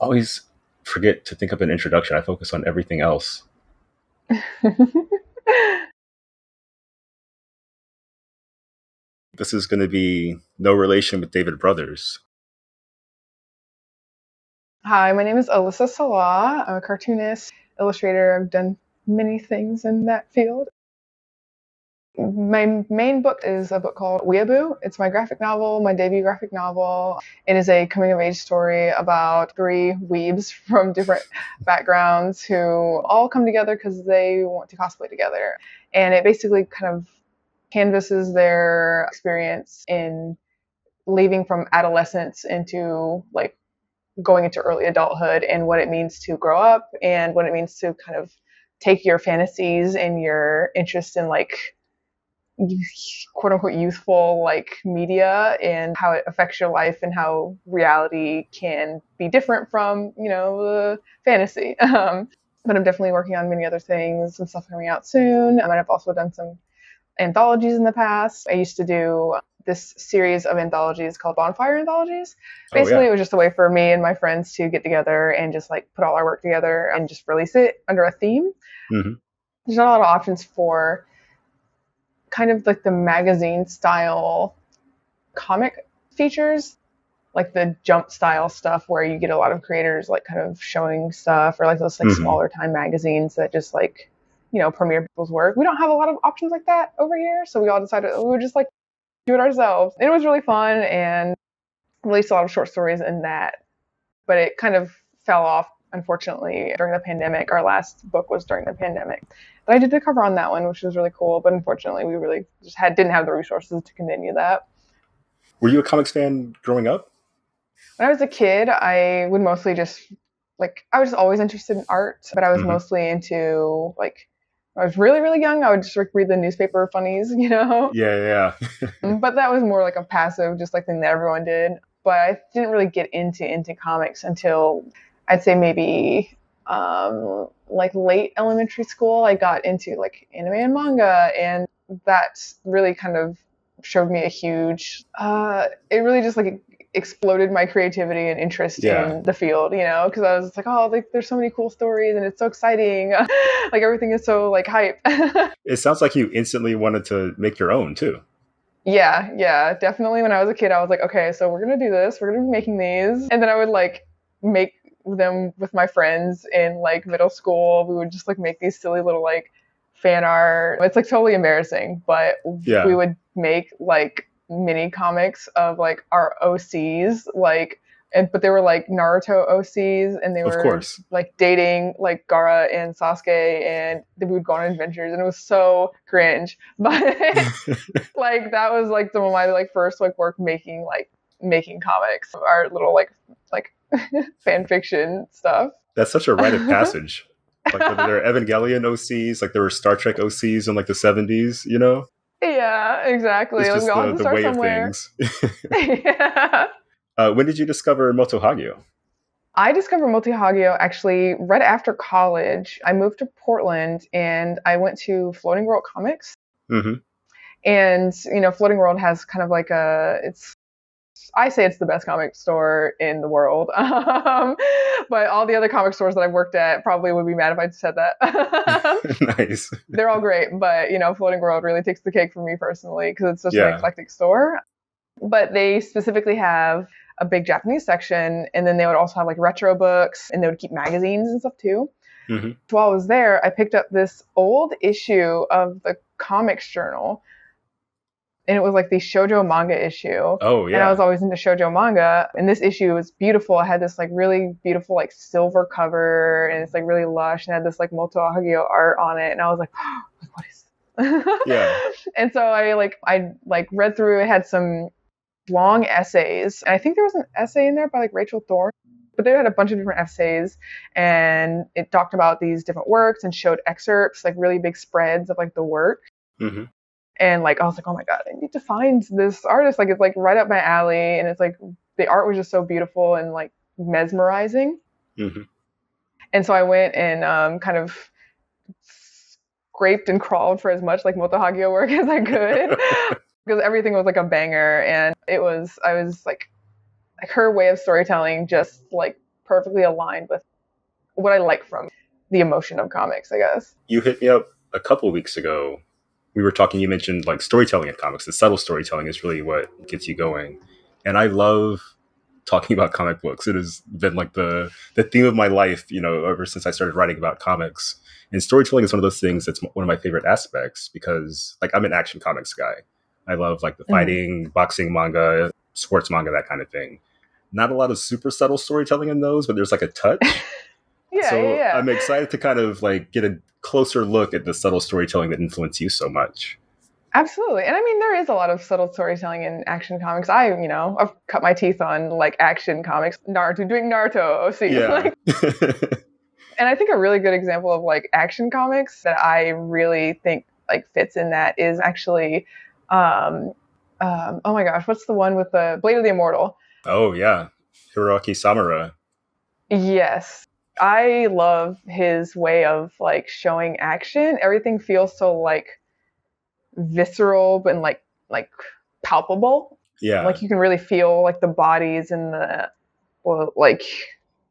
always forget to think of an introduction. I focus on everything else. This is going to be no relation with David Brothers. Hi, my name is Alissa Sallah. I'm a cartoonist, illustrator. I've done many things in that field. My main book is a book called Weeaboo. It's my graphic novel, my debut graphic novel. It is a coming-of-age story about 3 weebs from different backgrounds who all come together because they want to cosplay together. And it basically kind of canvases their experience in leaving from adolescence into like going into early adulthood and what it means to grow up and what it means to kind of take your fantasies and your interest in like quote unquote youthful like media and how it affects your life and how reality can be different from, the fantasy. But I'm definitely working on many other things and stuff coming out soon. And I've also done some anthologies in the past. I used to do this series of anthologies called Bonfire anthologies. Basically, It was just a way for me and my friends to get together and just like put all our work together and just release it under a theme. Mm-hmm. There's not a lot of options for kind of like the magazine style comic features, like the Jump style stuff where you get a lot of creators like kind of showing stuff, or like those like smaller time magazines that just like, premiere people's work. We don't have a lot of options like that over here, so we all decided we would just like do it ourselves. And it was really fun and released a lot of short stories in that, but it kind of fell off, unfortunately, during the pandemic. Our last book was during the pandemic. But I did a cover on that one, which was really cool, but unfortunately we really just didn't have the resources to continue that. Were you a comics fan growing up? When I was a kid, I would mostly just I was always interested in art, but I was mostly into when I was really, really young, I would just read the newspaper funnies, Yeah. But that was more like a passive, just like thing that everyone did. But I didn't really get into comics until I'd say maybe late elementary school. I got into like anime and manga, and that really kind of showed me a huge. It really just exploded my creativity and interest in the field, because I was like, oh, there's so many cool stories and it's so exciting. Everything is so hype. It sounds like you instantly wanted to make your own too. Yeah, definitely. When I was a kid, I was like, okay, so we're going to do this. We're going to be making these. And then I would make them with my friends in middle school. We would just make these silly little fan art. It's totally embarrassing, but we would make mini comics of our OCs, but they were Naruto OCs, and they were dating Gaara and Sasuke, and we would go on adventures, and it was so cringe. But that was some of my first work making comics, our little fan fiction stuff. That's such a rite of passage. There are Evangelion OCs, there were Star Trek OCs in the 70s, Yeah, exactly. It's just we all have to start way somewhere. of things. Yeah. When did you discover Moto Hagio? I discovered Moto Hagio actually right after college. I moved to Portland and I went to Floating World Comics. Mm-hmm. And, Floating World has kind of I say it's the best comic store in the world. But all the other comic stores that I've worked at probably would be mad if I said that. Nice. They're all great, but, Floating World really takes the cake for me personally because it's such an eclectic store. But they specifically have a big Japanese section, and then they would also have retro books, and they would keep magazines and stuff too. Mm-hmm. So while I was there, I picked up this old issue of the Comics Journal, and it was the shoujo manga issue. Oh, yeah. And I was always into shoujo manga, and this issue was beautiful. It had this really beautiful silver cover, and it's really lush, and had this Moto Hagio art on it, and I was like, oh, what is this? Yeah. And so I read through. It had some long essays, and I think there was an essay in there by Rachel Thorne, but they had a bunch of different essays, and it talked about these different works and showed excerpts, really big spreads of the work. Mm-hmm. And I was like, oh my god, I need to find this artist. It's right up my alley, and it's the art was just so beautiful and mesmerizing. Mm-hmm. And so I went and kind of scraped and crawled for as much Moto Hagio work as I could. Because everything was a banger, and I was her way of storytelling just perfectly aligned with what I like from the emotion of comics, I guess. You hit me up a couple of weeks ago. We were talking, you mentioned like storytelling in comics. The subtle storytelling is really what gets you going. And I love talking about comic books. It has been like the theme of my life, ever since I started writing about comics. And storytelling is one of those things that's one of my favorite aspects because like I'm an action comics guy. I love like the fighting, boxing manga, sports manga, that kind of thing. Not a lot of super subtle storytelling in those, but there's like a touch. Yeah. I'm excited to kind of like get a closer look at the subtle storytelling that influenced you so much. Absolutely. And I mean, there is a lot of subtle storytelling in action comics. I've cut my teeth on like action comics, Naruto, doing Naruto OC. Yeah. And I think a really good example of like action comics that I really think like fits in that is actually, oh my gosh, what's the one with the Blade of the Immortal? Oh yeah. Hiroaki Samura. Yes. I love his way of like showing action. Everything feels so like visceral but like palpable. Yeah. Like you can really feel like the bodies and like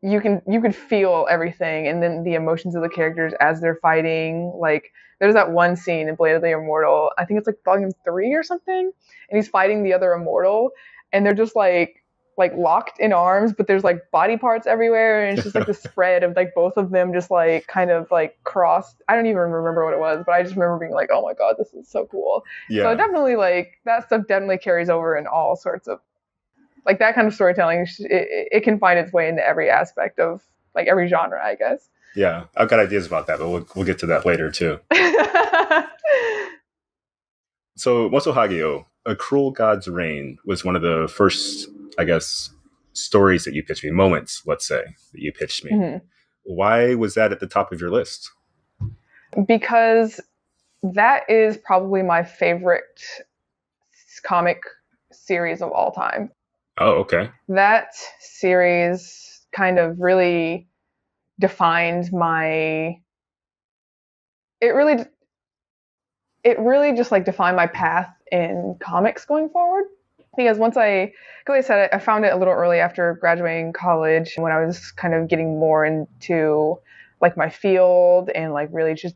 you can feel everything, and then the emotions of the characters as they're fighting. Like there's that one scene in Blade of the Immortal, I think it's like volume 3 or something, and he's fighting the other immortal, and they're just like locked in arms, but there's like body parts everywhere, and it's just like the spread of like both of them just like kind of like crossed. I don't even remember what it was, but I just remember being like, oh my god, this is so cool. Yeah. So definitely like that stuff definitely carries over in all sorts of like that kind of storytelling. It can find its way into every aspect of like every genre, I guess. Yeah, I've got ideas about that, but we'll get to that later too. So Moto Hagio, A Cruel God's Reign, was one of the first, I guess, stories that you pitched me, moments, let's say, that you pitched me. Mm-hmm. Why was that at the top of your list? Because that is probably my favorite comic series of all time. Oh, okay. That series kind of really defined my... It really just like defined my path in comics going forward. Because like I said, I found it a little early after graduating college when I was kind of getting more into like my field and like really just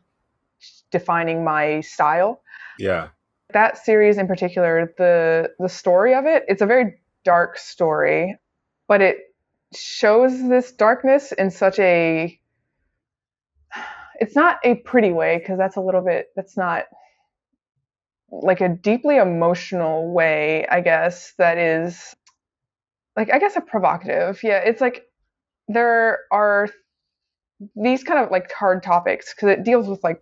defining my style. Yeah. That series in particular, the story of it, it's a very dark story, but it shows this darkness in such a... It's not a pretty way, because that's not like a deeply emotional way, I guess, that is like, I guess, a provocative. Yeah, it's like there are these kind of like hard topics because it deals with like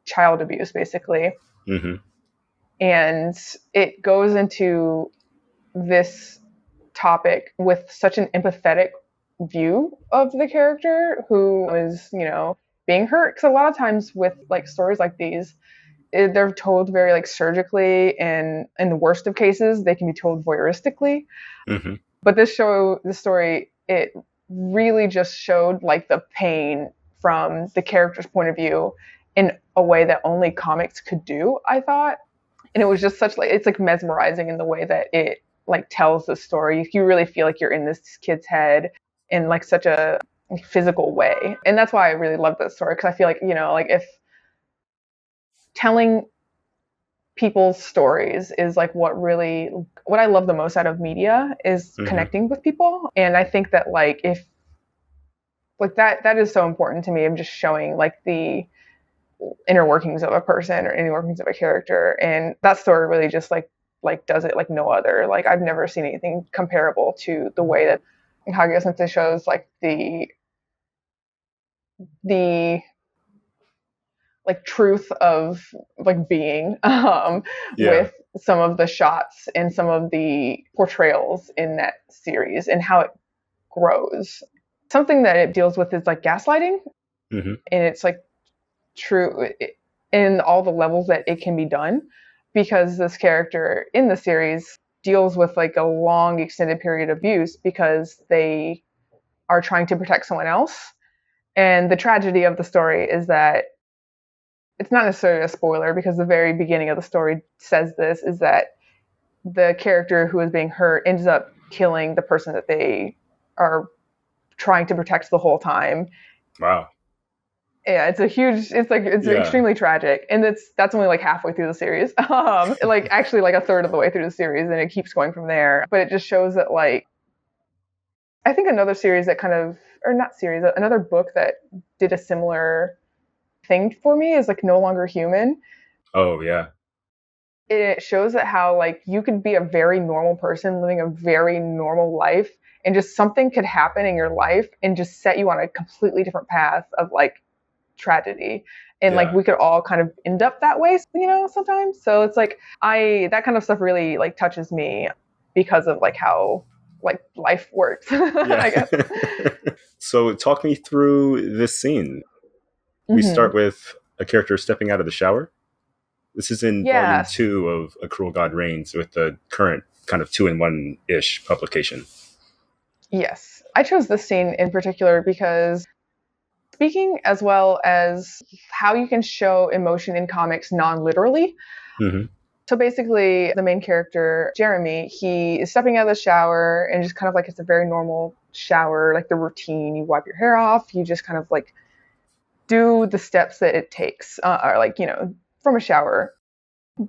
child abuse basically. Mm-hmm. And it goes into this topic with such an empathetic view of the character who is, being hurt. Because a lot of times with like stories like these, they're told very like surgically, and in the worst of cases, they can be told voyeuristically. Mm-hmm. But this story, it really just showed like the pain from the character's point of view in a way that only comics could do, I thought. And it was just such like, it's like mesmerizing in the way that it like tells the story. You really feel like you're in this kid's head in like such a physical way. And that's why I really love this story, because I feel like, like if telling people's stories is like what I love the most out of media is mm-hmm. connecting with people. And I think that like if like that is so important to me, of just showing like the inner workings of a person or inner workings of a character. And that story really just like does it like no other. Like I've never seen anything comparable to the way that Hagio Sensei shows like the like truth of like being with some of the shots and some of the portrayals in that series and how it grows. Something that it deals with is like gaslighting. Mm-hmm. And it's like true in all the levels that it can be done, because this character in the series deals with like a long extended period of abuse because they are trying to protect someone else. And the tragedy of the story is that it's not necessarily a spoiler, because the very beginning of the story says this, is that the character who is being hurt ends up killing the person that they are trying to protect the whole time. Wow. Yeah, it's Yeah. extremely tragic, and that's only like halfway through the series. Like actually like a third of the way through the series, and it keeps going from there. But it just shows that like I think another series that kind of, or not series, another book that did a similar thing for me is like No Longer Human. Oh, yeah. It shows that how like you could be a very normal person living a very normal life, and just something could happen in your life and just set you on a completely different path of like tragedy. And like Yeah. we could all kind of end up that way, sometimes. So it's like that kind of stuff really like touches me because of like how like life works, Yeah. I guess. So talk me through this scene. We Mm-hmm. start with a character stepping out of the shower. This is in volume Yes. 2 of A Cruel God Reigns, with the current kind of 2-in-1-ish publication. Yes. I chose this scene in particular because speaking as well as how you can show emotion in comics non-literally. Mm-hmm. So basically, the main character, Jeremy, he is stepping out of the shower and just kind of like it's a very normal shower, like the routine. You wipe your hair off, you just kind of like do the steps that it takes, or like, from a shower.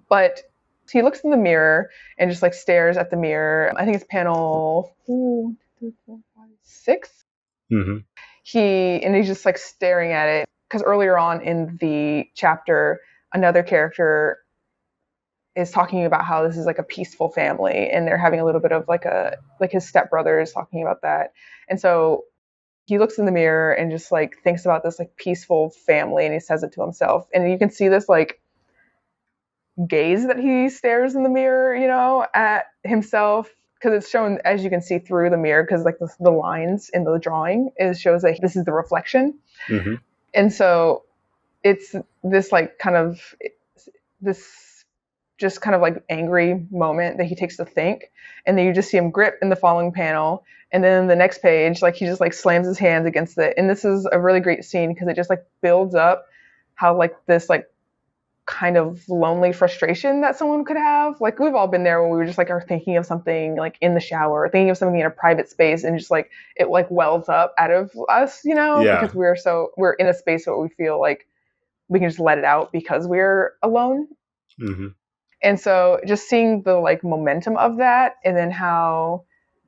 But he looks in the mirror and just like stares at the mirror. I think it's panel 6. Mm-hmm. He's just like staring at it because earlier on in the chapter, another character is talking about how this is like a peaceful family, and they're having a little bit of like his stepbrother is talking about that. And so he looks in the mirror and just like thinks about this like peaceful family, and he says it to himself, and you can see this like gaze that he stares in the mirror, at himself, because it's shown, as you can see, through the mirror, because like the lines in the drawing shows that this is the reflection. Mm-hmm. And so it's this like kind of this just kind of like angry moment that he takes to think, and then you just see him grip in the following panel, and then the next page like he just like slams his hands against it. And this is a really great scene because it just like builds up how like this like kind of lonely frustration that someone could have. Like we've all been there when we were just like are thinking of something like in the shower, or thinking of something in a private space, and just like it like wells up out of us, Yeah. because we're in a space where we feel like we can just let it out because we're alone. Mm-hmm. And so just seeing the like momentum of that, and then how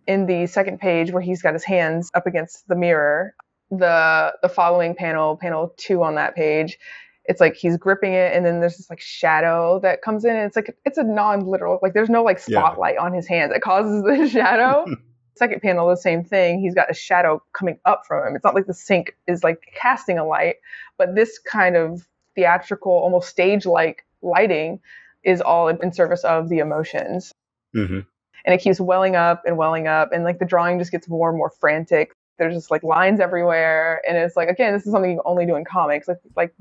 in the second page where he's got his hands up against the mirror, the following panel 2 on that page, it's like he's gripping it, and then there's this like shadow that comes in, and it's like it's a non-literal, like there's no like Yeah. spotlight on his hands that causes the shadow. Second panel, the same thing. He's got a shadow coming up from him. It's not like the sink is like casting a light, but this kind of theatrical, almost stage-like lighting is all in service of the emotions. Mm-hmm. And it keeps welling up, and like the drawing just gets more and more frantic. There's just like lines everywhere, and it's like, again, this is something you only do in comics. Like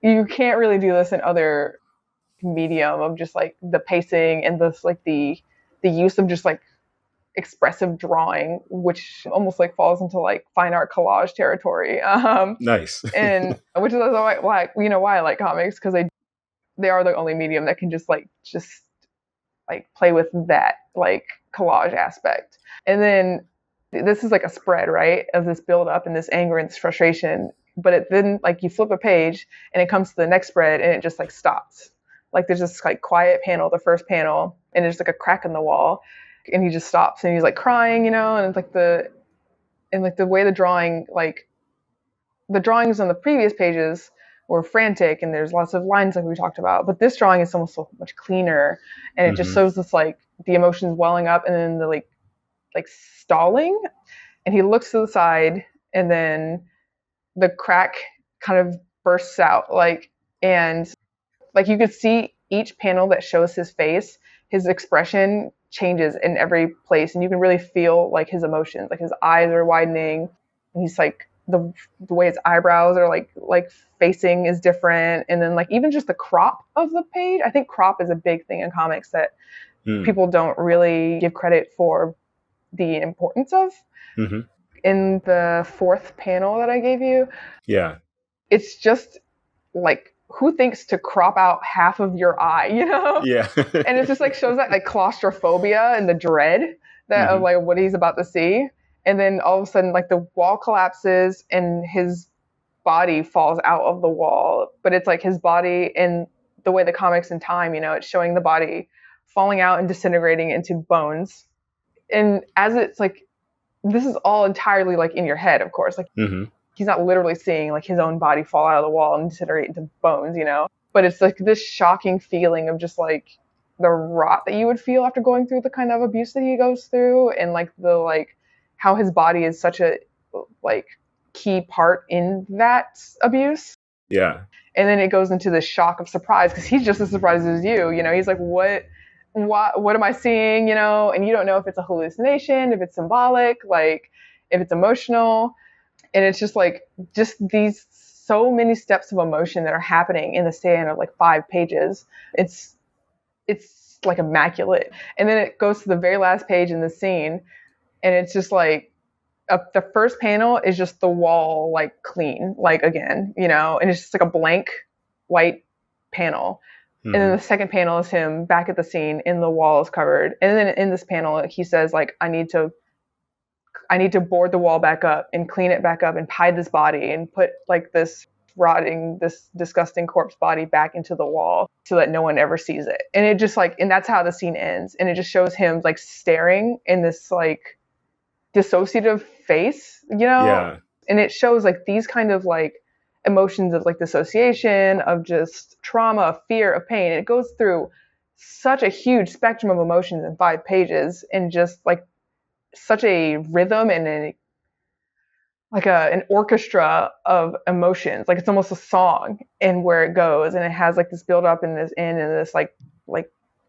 you can't really do this in other medium of just like the pacing and this like the use of just like expressive drawing, which almost like falls into like fine art collage territory. Nice. And which is also why I like comics, because they are the only medium that can just like play with that like collage aspect. And then this is like a spread, right, of this build up and this anger and this frustration. But then like you flip a page and it comes to the next spread and it just like stops. Like there's this like quiet panel, the first panel, and there's like a crack in the wall, and he just stops and he's like crying, and it's like the way the drawings on the previous pages were frantic, and there's lots of lines like we talked about, but this drawing is almost so much cleaner, and it just Mm-hmm. shows this like the emotions welling up, and then the like stalling, and he looks to the side, and then the crack kind of bursts out, and like you could see each panel that shows his face, his expression changes in every place, and you can really feel like his emotions, like his eyes are widening, and he's like the way his eyebrows are like facing is different, and then like even just the crop of the page. I think crop is a big thing in comics that Mm. people don't really give credit for the importance of. Mm-hmm. In the fourth panel that I gave you, Yeah. it's just like, who thinks to crop out half of your eye, Yeah. And it just like shows that like claustrophobia and the dread that of Mm-hmm. like what he's about to see. And then all of a sudden, like the wall collapses and his body falls out of the wall. But it's like his body in the way the comics in time, it's showing the body falling out and disintegrating into bones. And as it's like, this is all entirely like in your head, of course. Like he's not literally seeing like his own body fall out of the wall and disintegrate into bones, But it's like this shocking feeling of just like the rot that you would feel after going through the kind of abuse that he goes through, and like the like how his body is such a like key part in that abuse. Yeah. And then it goes into the shock of surprise because he's just as surprised as you. He's like, what am I seeing? And you don't know if it's a hallucination, if it's symbolic, like if it's emotional. And it's just like these so many steps of emotion that are happening in the span of like 5 pages. It's like immaculate. And then it goes to the very last page in the scene, and it's just like the first panel is just the wall like clean, like again, and it's just like a blank white panel. And then the second panel is him back at the scene, and the wall is covered. And then in this panel, he says like, I need to board the wall back up and clean it back up and hide this body and put like this disgusting corpse body back into the wall so that no one ever sees it. And it just like, and that's how the scene ends. And it just shows him like staring in this like dissociative face, Yeah. And it shows like these kind of like emotions of like dissociation, of just trauma, of fear, of pain. And it goes through such a huge spectrum of emotions in 5 pages, and just like such a rhythm and an orchestra of emotions. Like it's almost a song in where it goes, and it has like this build up and this end and this like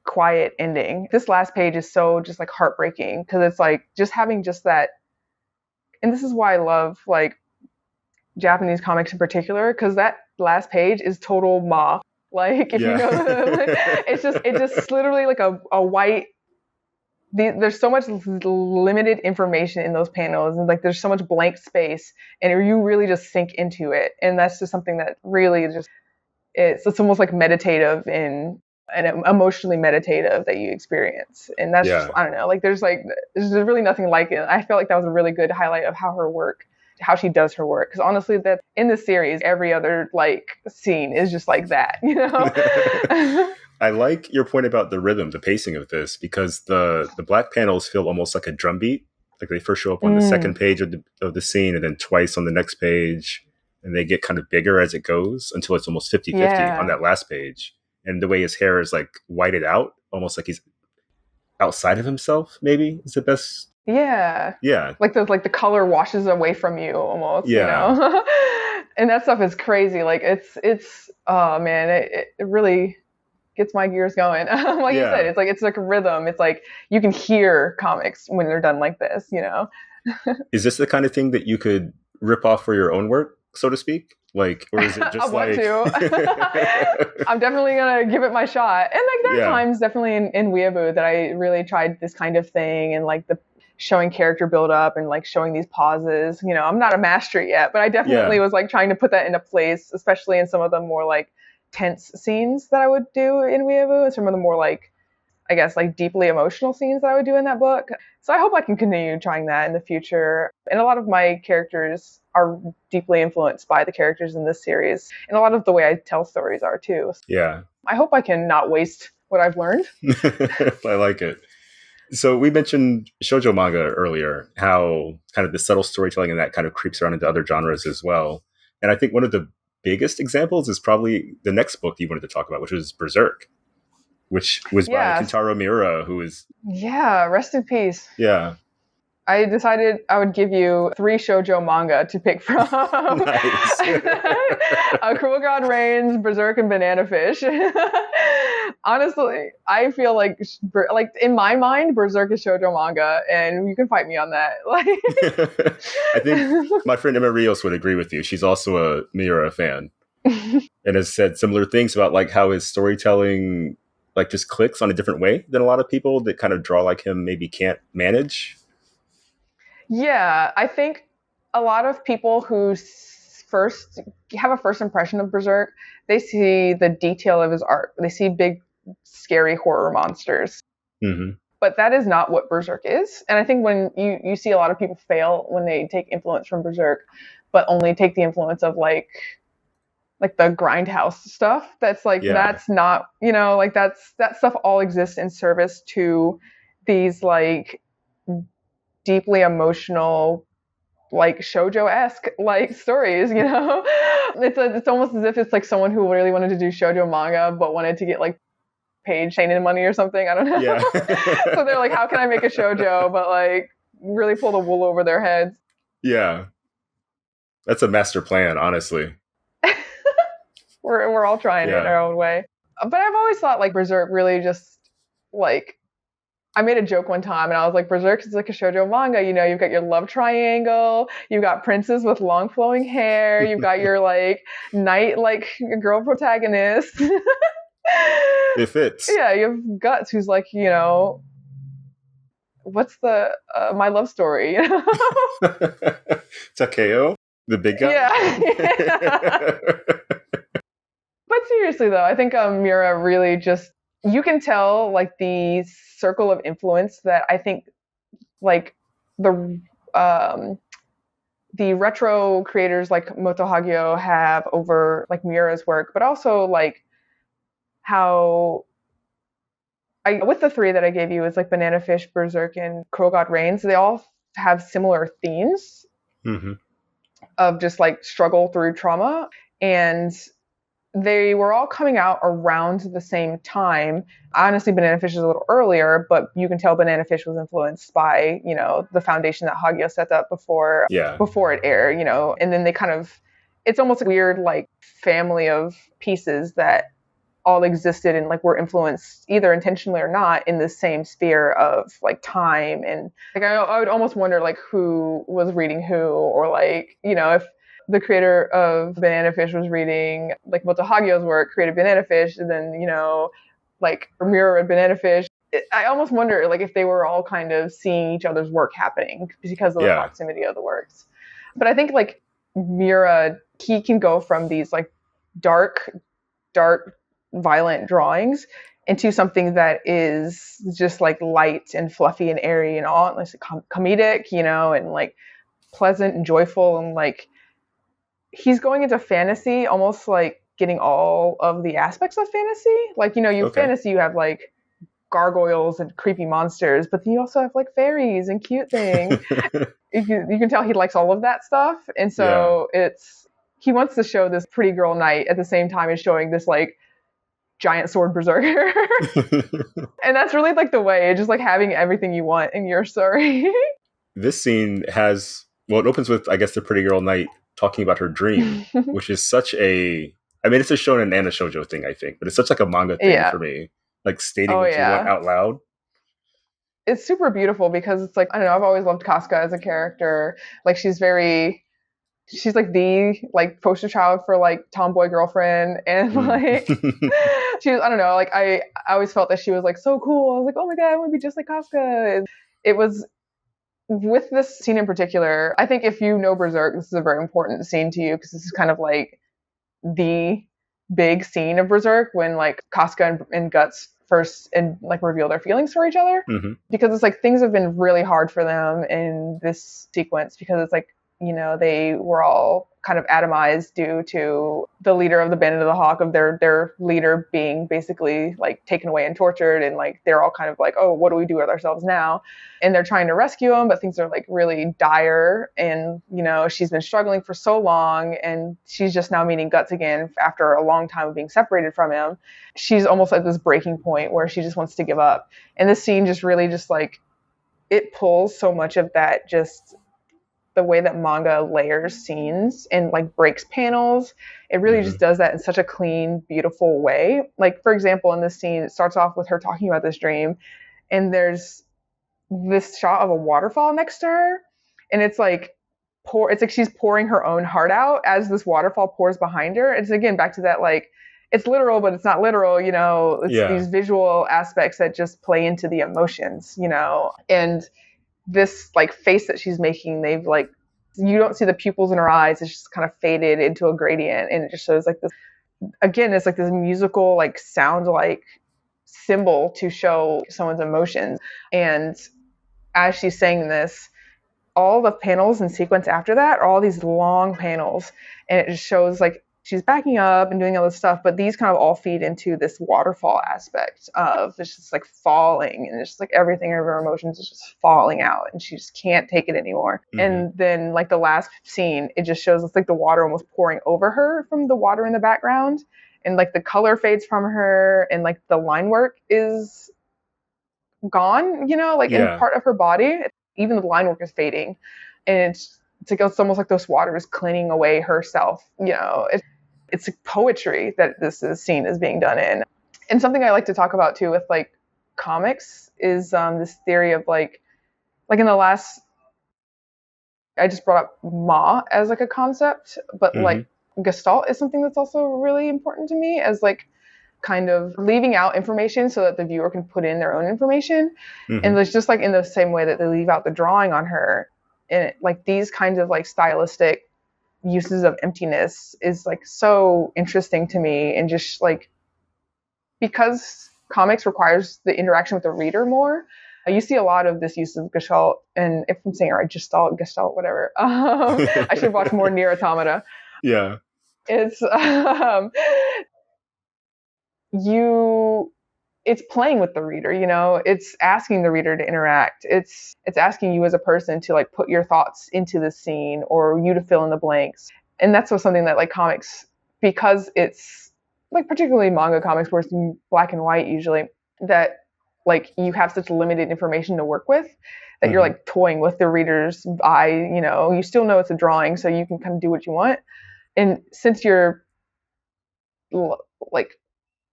quiet ending. This last page is so just like heartbreaking because it's like just having just that. And this is why I love like Japanese comics in particular, because that last page is total ma. Like if you know, it's just literally like a white. There's so much limited information in those panels, and like there's so much blank space, and you really just sink into it. And that's just something that really just it's almost like meditative and emotionally meditative that you experience. And that's just, I don't know, like there's really nothing like it. I felt like that was a really good highlight of how she does her work, because honestly, that in the series every other like scene is just like that. I like your point about the rhythm, the pacing of this, because the black panels feel almost like a drum beat. Like they first show up on the second page of the scene, and then twice on the next page, and they get kind of bigger as it goes until it's almost 50-50 on that last page. And the way his hair is like whited out, almost like he's outside of himself, maybe is the best. Yeah. Like the color washes away from you almost. Yeah. And that stuff is crazy. Like it's oh man, it really gets my gears going. Like you said, it's like a rhythm. It's like you can hear comics when they're done like this, Is this the kind of thing that you could rip off for your own work, so to speak? Like, or is it just I want to. I'm definitely gonna give it my shot. And like there are times definitely in Weeaboo that I really tried this kind of thing, and like the showing character build up and like showing these pauses. I'm not a master yet, but I definitely was like trying to put that into place, especially in some of the more like tense scenes that I would do in Weeaboo, and some of the more like, I guess, like deeply emotional scenes that I would do in that book. So I hope I can continue trying that in the future. And a lot of my characters are deeply influenced by the characters in this series, and a lot of the way I tell stories are too. Yeah. I hope I can not waste what I've learned. I like it. So we mentioned shoujo manga earlier, how kind of the subtle storytelling and that kind of creeps around into other genres as well. And I think one of the biggest examples is probably the next book you wanted to talk about, which was Berserk, which was by Kentaro Miura, who is... Yeah, rest in peace. Yeah. I decided I would give you 3 shoujo manga to pick from. Nice. Cruel God Reigns, Berserk, and Banana Fish. Honestly, I feel like in my mind, Berserk is shoujo manga, and you can fight me on that. I think my friend Emma Rios would agree with you. She's also a Miura fan, and has said similar things about like how his storytelling like just clicks on a different way than a lot of people that kind of draw like him maybe can't manage. Yeah, I think a lot of people who have a first impression of Berserk, they see the detail of his art. They see big, scary horror monsters. Mm-hmm. But that is not what Berserk is. And I think when you see a lot of people fail when they take influence from Berserk, but only take the influence of like the grindhouse stuff. That's like Yeah. that's not, like that stuff all exists in service to these like deeply emotional, like shoujo-esque like stories. It's almost as if it's like someone who really wanted to do shoujo manga but wanted to get like paid seinen money or something. I don't know. Yeah. So they're like, how can I make a shoujo but like really pull the wool over their heads? Yeah. That's a master plan, honestly. We're all trying it in Yeah. our own way. But I've always thought like Berserk really just like, I made a joke one time and I was like, Berserk is like a shoujo manga. You've got your love triangle, you've got princes with long flowing hair, you've got your like knight, like your girl protagonist. It fits. Yeah, you have Guts, who's like, what's the my love story? Takeo, the big guy. Yeah. But seriously though, I think Miura really just, you can tell like the circle of influence that I think like um, the retro creators like Moto Hagio have over like Miura's work, but also like how with the three that I gave you, is like Banana Fish, Berserk, and Cruel God Reigns. They all have similar themes Mm-hmm. of just like struggle through trauma, and they were all coming out around the same time. Honestly, Banana Fish is a little earlier, but you can tell Banana Fish was influenced by, the foundation that Hagio set up before it aired, and then they kind of, it's almost a weird like family of pieces that all existed and like were influenced either intentionally or not in the same sphere of like time. And like I would almost wonder like who was reading who, or like, if the creator of Banana Fish was reading like Moto Hagio's work, created Banana Fish, and then, like Miura read Banana Fish. I almost wonder like if they were all kind of seeing each other's work happening because of the proximity of the works. But I think like Miura, he can go from these like dark, violent drawings into something that is just like light and fluffy and airy and all like comedic, and like pleasant and joyful, and like he's going into fantasy, almost like getting all of the aspects of fantasy. Like, fantasy, you have like gargoyles and creepy monsters, but then you also have like fairies and cute things. you can tell he likes all of that stuff. And so he wants to show this pretty girl knight at the same time as showing this like giant sword berserker. And that's really like the way, just like having everything you want in your story. This scene has, it opens with, I guess, the pretty girl knight talking about her dream, which is such a, it's a shonen and a shoujo thing, I think, but it's such like a manga thing for me, like stating what you want out loud. It's super beautiful because it's like, I don't know, I've always loved Casca as a character. Like she's like the like poster child for like tomboy girlfriend, and like she was, I don't know, like I always felt that she was like so cool. I was like, oh my god, I want to be just like Casca. And it was with this scene in particular, I think if you know Berserk, this is a very important scene to you because this is kind of like the big scene of Berserk when like Casca and Guts first and like reveal their feelings for each other, because it's like things have been really hard for them in this sequence because it's like, they were all kind of atomized due to the leader of the Band of the Hawk, of their leader being basically like taken away and tortured, and like they're all kind of like, oh, what do we do with ourselves now? And they're trying to rescue him, but things are like really dire, and she's been struggling for so long, and she's just now meeting Guts again after a long time of being separated from him. She's almost at this breaking point where she just wants to give up, and this scene just really just like, it pulls so much of that, just the way that manga layers scenes and like breaks panels. It really just does that in such a clean, beautiful way. Like, for example, in this scene, it starts off with her talking about this dream, and there's this shot of a waterfall next to her, and it's like she's pouring her own heart out as this waterfall pours behind her. It's again back to that like, it's literal, but it's not literal, it's these visual aspects that just play into the emotions, and this like face that she's making, they've like, you don't see the pupils in her eyes, it's just kind of faded into a gradient, and it just shows like this, again, it's like this musical like sound like symbol to show someone's emotions. And as she's saying this, all the panels in sequence after that are all these long panels, and it just shows like she's backing up and doing all this stuff, but these kind of all feed into this waterfall aspect of it's just like falling, and it's just like everything of her emotions is just falling out, and she just can't take it anymore. Mm-hmm. And then like the last scene, it just shows it's like the water almost pouring over her from the water in the background, and like the color fades from her, and like the line work is gone, you know, like in part of her body, even the line work is fading, and it's almost like this water is cleaning away herself, you know. It's like poetry that this scene is being done in. And something I like to talk about too with like comics is this theory of like in the last, I just brought up Ma as like a concept, but like Gestalt is something that's also really important to me as like kind of leaving out information so that the viewer can put in their own information. And it's just like in the same way that they leave out the drawing on her, and like these kinds of like stylistic uses of emptiness is like so interesting to me. And just like because comics requires the interaction with the reader more, you see a lot of this use of Gestalt, and if I'm saying it right, Gestalt, whatever. I should watch more Nier Automata. Yeah. It's it's playing with the reader, you know, it's asking the reader to interact. It's asking you as a person to like put your thoughts into the scene, or you to fill in the blanks. And that's something that like comics, because it's like particularly manga comics where it's black and white usually, that like you have such limited information to work with that you're like toying with the reader's eye, you know, you still know it's a drawing, so you can kind of do what you want. And since you're like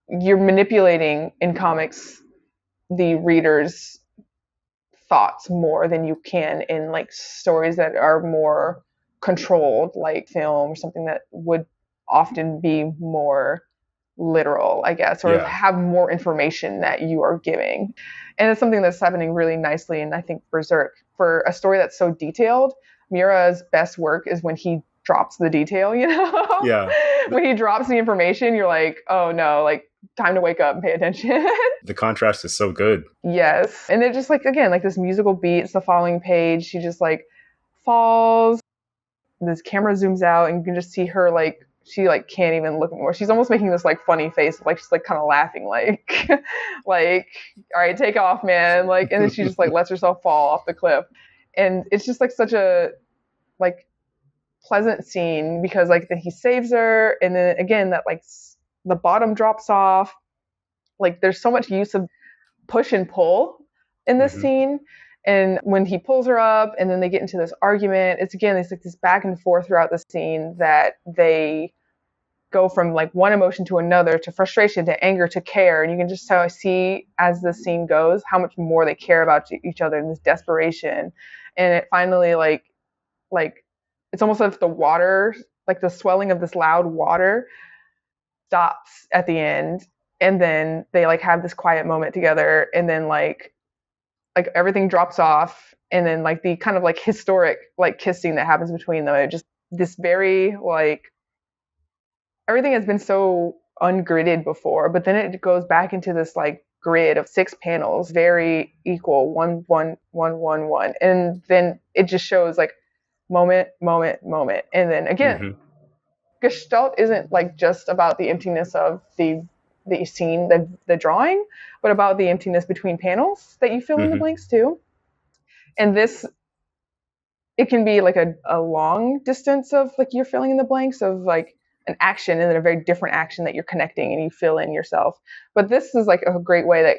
you're manipulating in comics the reader's thoughts more than you can in like stories that are more controlled, like film or something that would often be more literal, I guess, or have more information that you are giving. And it's something that's happening really nicely in, I think, Berserk. For a story that's so detailed, Miura's best work is when he drops the detail, you know? Yeah. When he drops the information, you're like, oh no, like time to wake up and pay attention. The contrast is so good. Yes. And they're just like, again, like this musical beat, it's the following page. She just like falls. This camera zooms out and you can just see her like, she like can't even look anymore. She's almost making this like funny face, like she's like kind of laughing, like, like, all right, take off, man. Like, and then she just like lets herself fall off the cliff. And it's just like such a like pleasant scene because like then he saves her. And then again, that like the bottom drops off. Like there's so much use of push and pull in this scene. And when he pulls her up and then they get into this argument, it's again, it's like this back and forth throughout the scene that they go from like one emotion to another, to frustration, to anger, to care. And you can just see as the scene goes, how much more they care about each other in this desperation. And it finally like it's almost as if the water, like the swelling of this loud water stops at the end. And then they like have this quiet moment together, and then like everything drops off, and then like the kind of like historic like kissing that happens between them. It just this very like everything has been so ungridded before, but then it goes back into this like grid of 6 panels, very equal, 1 1 1 1 1, and then it just shows like moment, and then again, Gestalt isn't like just about the emptiness of the scene, the drawing, but about the emptiness between panels that you fill in the blanks too. And this, it can be like a long distance of like you're filling in the blanks of like an action and then a very different action that you're connecting and you fill in yourself. But this is like a great way that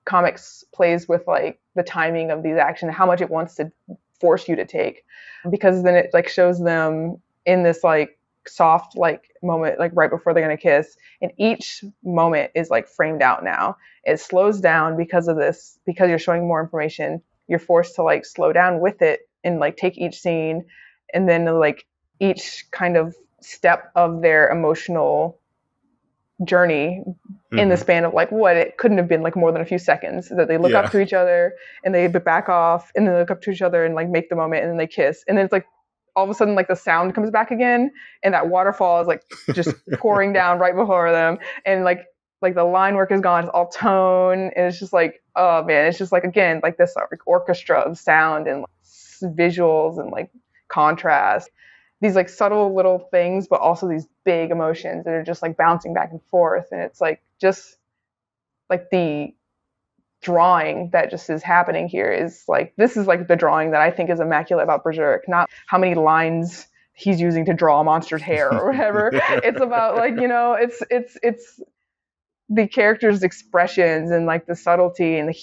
comics plays with like the timing of these actions, how much it wants to force you to take, because then it like shows them in this like soft like moment, like right before they're going to kiss, and each moment is like framed out now. It slows down because of this, because you're showing more information. You're forced to like slow down with it and like take each scene, and then like each kind of step of their emotional journey in the span of like what it couldn't have been like more than a few seconds, that they look up to each other and they back off and then they look up to each other and like make the moment and then they kiss, and then it's like all of a sudden like the sound comes back again and that waterfall is like just pouring down right before them, and like like the line work is gone, it's all tone, and it's just like, oh man, it's just like, again, like this like orchestra of sound and like, visuals and like contrast, these like subtle little things, but also these big emotions that are just like bouncing back and forth. And it's like just like the drawing that just is happening here is like, this is like the drawing that I think is immaculate about Berserk, not how many lines he's using to draw a monster's hair or whatever. It's about like, it's the character's expressions and like the subtlety, and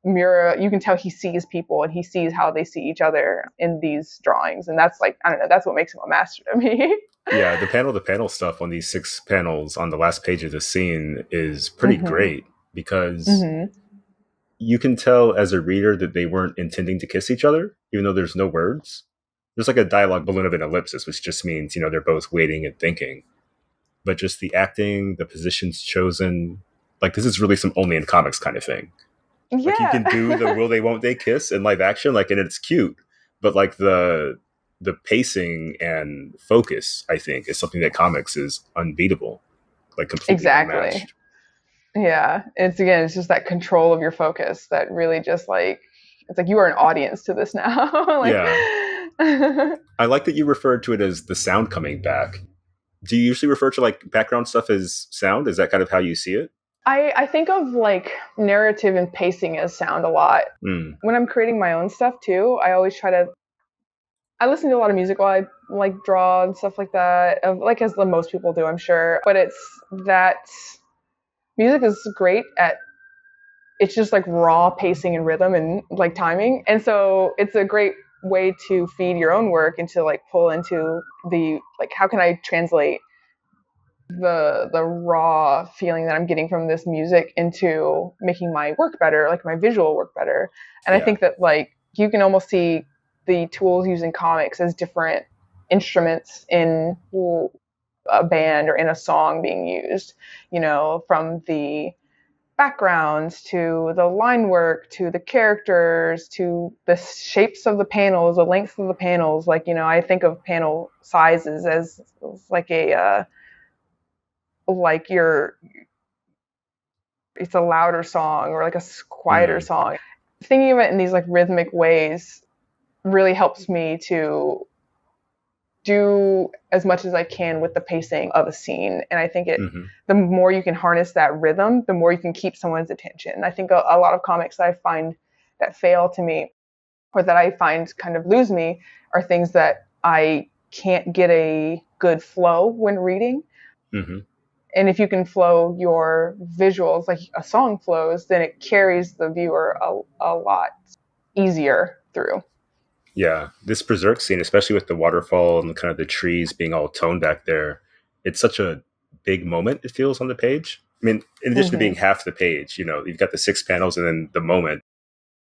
Miura, you can tell he sees people and he sees how they see each other in these drawings. And that's like, I don't know, that's what makes him a master to me. Yeah, the panel stuff on these 6 panels on the last page of the scene is pretty great, because you can tell as a reader that they weren't intending to kiss each other, even though there's no words. There's like a dialogue balloon of an ellipsis, which just means, they're both waiting and thinking. But just the acting, the positions chosen, like this is really some only in comics kind of thing. Yeah. Like you can do the will they won't they kiss in live action, like, and it's cute, but like the pacing and focus, I think, is something that comics is unbeatable, like completely unmatched. Yeah, it's just that control of your focus that really just like, it's like you are an audience to this now. Like, yeah. I like that you referred to it as the sound coming back. Do you usually refer to like background stuff as sound? Is that kind of how you see it? I think of like narrative and pacing as sound a lot. When I'm creating my own stuff too, I always I listen to a lot of music while I like draw and stuff like that, like as most people do, I'm sure. But it's that music is great at, it's just like raw pacing and rhythm and like timing. And so it's a great way to feed your own work and to like pull into the, like, how can I translate the raw feeling that I'm getting from this music into making my work better, like my visual work better. And I think that like you can almost see the tools used in comics as different instruments in a band or in a song being used, from the backgrounds to the line work to the characters to the shapes of the panels, the length of the panels. Like, I think of panel sizes as like it's a louder song or like a quieter song. Thinking of it in these like rhythmic ways really helps me to do as much as I can with the pacing of a scene. And I think the more you can harness that rhythm, the more you can keep someone's attention. I think a lot of comics that I find that fail to me, or that I find kind of lose me, are things that I can't get a good flow when reading. And if you can flow your visuals like a song flows, then it carries the viewer a lot easier through. Yeah, this Berserk scene, especially with the waterfall and kind of the trees being all toned back there, it's such a big moment, it feels, on the page. I mean, in addition to being half the page, you've got the 6 panels and then the moment.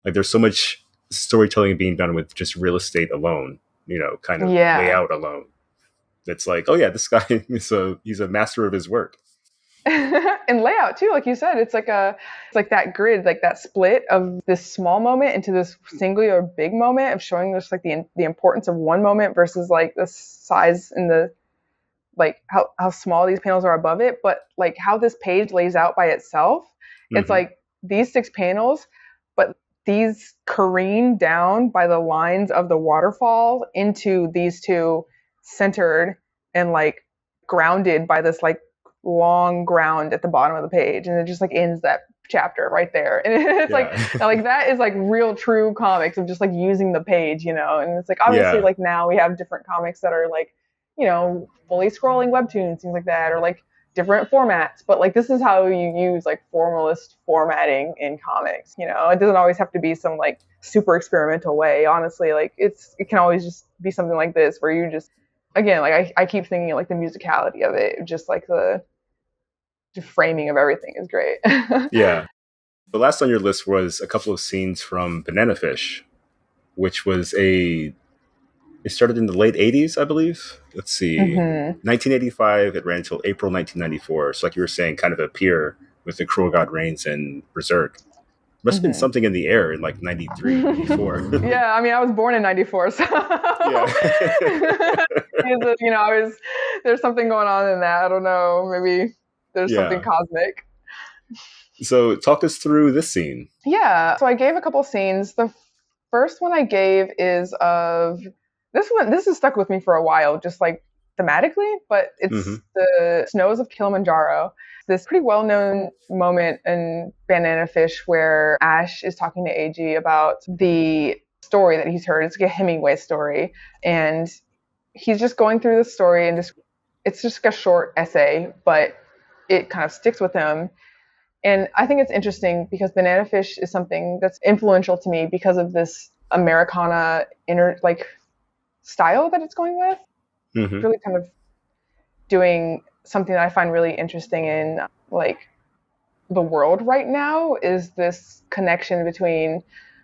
Like, there's so much storytelling being done with just real estate alone, kind of layout alone. It's like, oh yeah, this guy he's a master of his work. And layout too, like you said, it's like that grid, like that split of this small moment into this singular big moment of showing just like the importance of one moment versus like the size and the like how small these panels are above it, but like how this page lays out by itself. It's like these 6 panels, but these careen down by the lines of the waterfall into these 2 centered and like grounded by this like long ground at the bottom of the page, and it just like ends that chapter right there. And it's like that is like real true comics of just like using the page, and it's like obviously like now we have different comics that are like, fully scrolling webtoons, things like that, or like different formats, but like this is how you use like formalist formatting in comics. It doesn't always have to be some like super experimental way. Honestly, like it can always just be something like this where you just, again, like I keep thinking like the musicality of it, just like the framing of everything is great. Yeah. The last on your list was a couple of scenes from Banana Fish, which was it started in the late 80s, I believe. Let's see. 1985, it ran until April 1994. So like you were saying, kind of a peer with The Cruel God Reigns and Berserk. Must have been something in the air in like 93, 94. Yeah, I mean, I was born in 94, so there's something going on in that. I don't know, maybe there's something Yeah. cosmic. So talk us through this scene. Yeah. So I gave a couple scenes. The first one I gave is of this one. This has stuck with me for a while, just like thematically, but Mm-hmm. it's the snows of Kilimanjaro. This pretty well-known moment in Banana Fish where Ash is talking to Eiji about the story that he's heard. It's like a Hemingway story, and he's just going through the story and just it's just a short essay, but it kind of sticks with him. And I think it's interesting because Banana Fish is something that's influential to me because of this Americana inner like style that it's going with. Mm-hmm. Really kind of doing something that I find really interesting in like the world right now is this connection between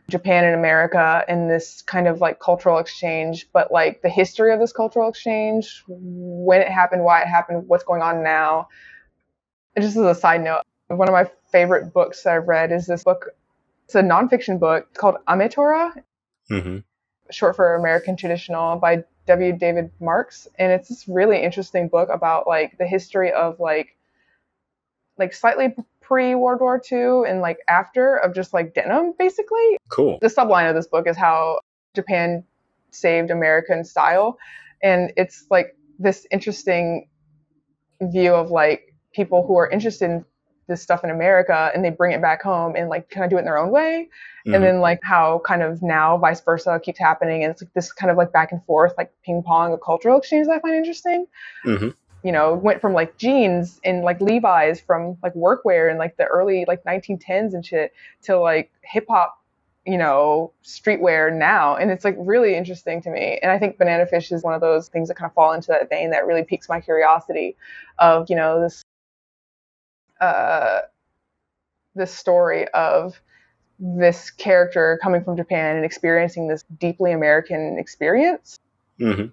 Japan and America and this kind of like cultural exchange, but like the history of this cultural exchange, when it happened, why it happened, what's going on now. And just as a side note, one of my favorite books that I've read is this book. It's a nonfiction book called Ametora, Mm-hmm. short for American Traditional, by W. David Marks. And it's this really interesting book about like the history of like slightly pre-World War II and like after of just like denim, basically. Cool. The subline of this book is how Japan saved American style. And it's like this interesting view of like people who are interested in this stuff in America and they bring it back home and like kind of do it in their own way. And Mm-hmm. then like how kind of now vice versa keeps happening. And it's like this kind of like back and forth, like ping pong of cultural exchange that I find interesting. Mm-hmm. You know, went from like jeans and like Levi's from like workwear in like the early like 1910s and shit to like hip hop, you know, streetwear now. And it's like really interesting to me. And I think Banana Fish is one of those things that kind of fall into that vein that really piques my curiosity of, you know, uh, this story of this character coming from Japan and experiencing this deeply American experience. Mm-hmm.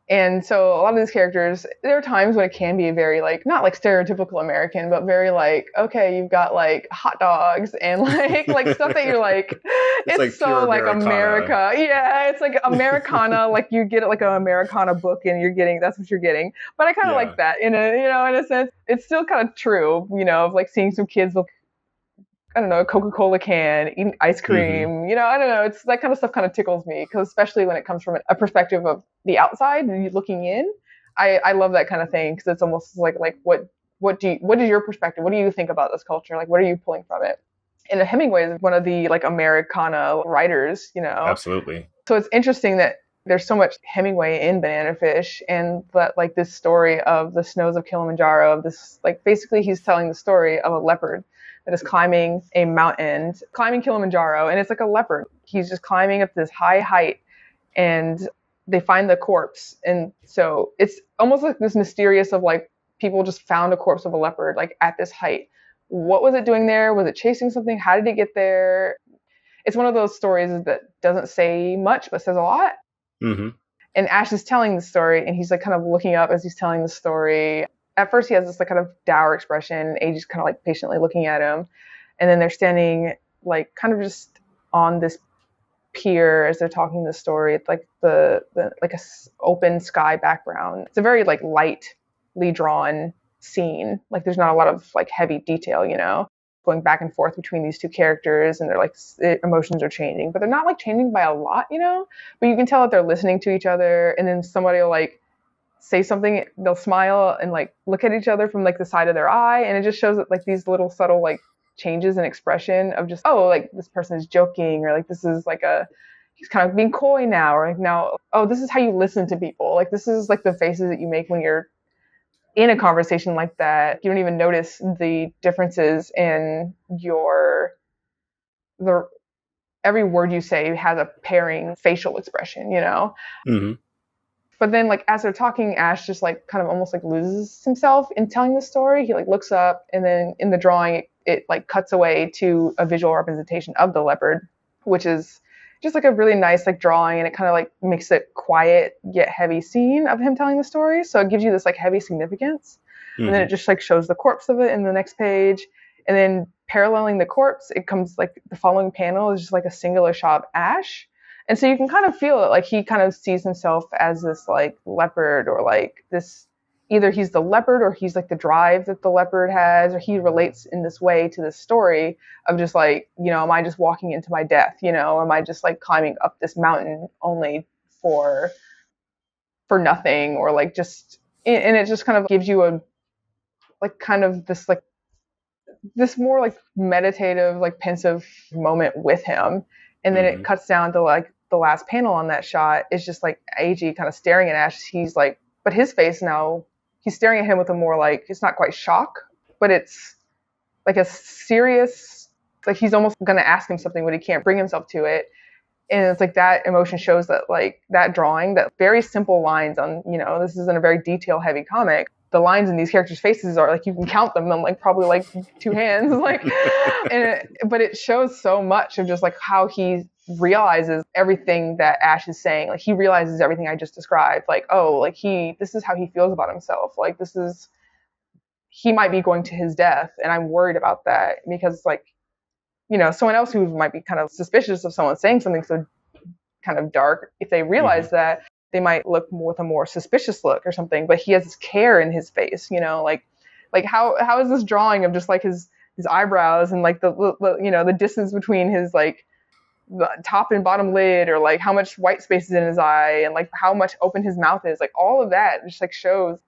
And so a lot of these characters, there are times when it can be very like, not like stereotypical American, but very like, okay, you've got like hot dogs and like stuff that you're like, It's like it's so pure like Americana. America. Yeah, it's like Americana, like you get it like an Americana book and you're getting, that's what you're getting. But I kind of Yeah. like that in a, you know, in a sense. It's still kind of true, you know, of like seeing some kids look, I don't know, a Coca-Cola can, eating ice Mm-hmm. cream, you know, I don't know. It's that kind of stuff kind of tickles me because especially when it comes from a perspective of the outside and you looking in, I love that kind of thing because it's almost like what is your perspective? What do you think about this culture? Like, what are you pulling from it? And Hemingway is one of the like Americana writers, you know. Absolutely. So it's interesting that there's so much Hemingway in Banana Fish and that like this story of the snows of Kilimanjaro, of this like basically he's telling the story of a leopard that is climbing a mountain, climbing Kilimanjaro, and it's like a leopard. He's just climbing up this high height and they find the corpse. And so it's almost like this mysterious of like people just found a corpse of a leopard like at this height. What was it doing there? Was it chasing something? How did it get there? It's one of those stories that doesn't say much but says a lot. Mm-hmm. And Ash is telling the story and he's like kind of looking up as he's telling the story. At first he has this like kind of dour expression. Age is kind of like patiently looking at him. And then they're standing like kind of just on this pier as they're talking the story. It's like the like a open sky background. It's a very like lightly drawn scene. Like there's not a lot of like heavy detail, you know, going back and forth between these two characters and their like emotions are changing, but they're not like changing by a lot, you know, but you can tell that they're listening to each other. And then somebody will like say something, they'll smile and like look at each other from like the side of their eye. And it just shows that like these little subtle like changes in expression of just, oh, like this person is joking or like this is like he's kind of being coy now, or like now, oh, this is how you listen to people. Like this is like the faces that you make when you're in a conversation like that. You don't even notice the differences in the every word you say has a pairing facial expression, you know? Mm-hmm. But then like as they're talking, Ash just like kind of almost like loses himself in telling the story. He like looks up and then in the drawing it like cuts away to a visual representation of the leopard, which is just like a really nice like drawing, and it kind of like makes it quiet yet heavy scene of him telling the story. So it gives you this like heavy significance. And then Mm-hmm. it just like shows the corpse of it in the next page. And then paralleling the corpse, it comes like the following panel is just like a singular shot of Ash. And so you can kind of feel it, like he kind of sees himself as this like leopard or like this either he's the leopard or he's like the drive that the leopard has, or he relates in this way to this story of just like, am I just walking into my death, or am I just like climbing up this mountain only for nothing, or like just, and it just kind of gives you a like kind of this like this more like meditative, like pensive moment with him. And then it cuts down to like the last panel on that shot is just like Eiji kind of staring at Ash. He's like, but his face now, he's staring at him with a more like, it's not quite shock, but it's like a serious, like he's almost going to ask him something, but he can't bring himself to it. And it's like that emotion shows that like that drawing, that very simple lines on, this isn't a very detail heavy comic. The lines in these characters' faces are like, you can count them on like probably like two hands, like, but it shows so much of just like how he realizes everything that Ash is saying. Like he realizes everything I just described. Like, oh, like this is how he feels about himself. Like he might be going to his death, and I'm worried about that because like, someone else who might be kind of suspicious of someone saying something so kind of dark, if they realize that, they might look with a more suspicious look or something. But he has this care in his face, like how is this drawing of just like his eyebrows and like the distance between his like the top and bottom lid, or like how much white space is in his eye, and like how much open his mouth is, like all of that just like shows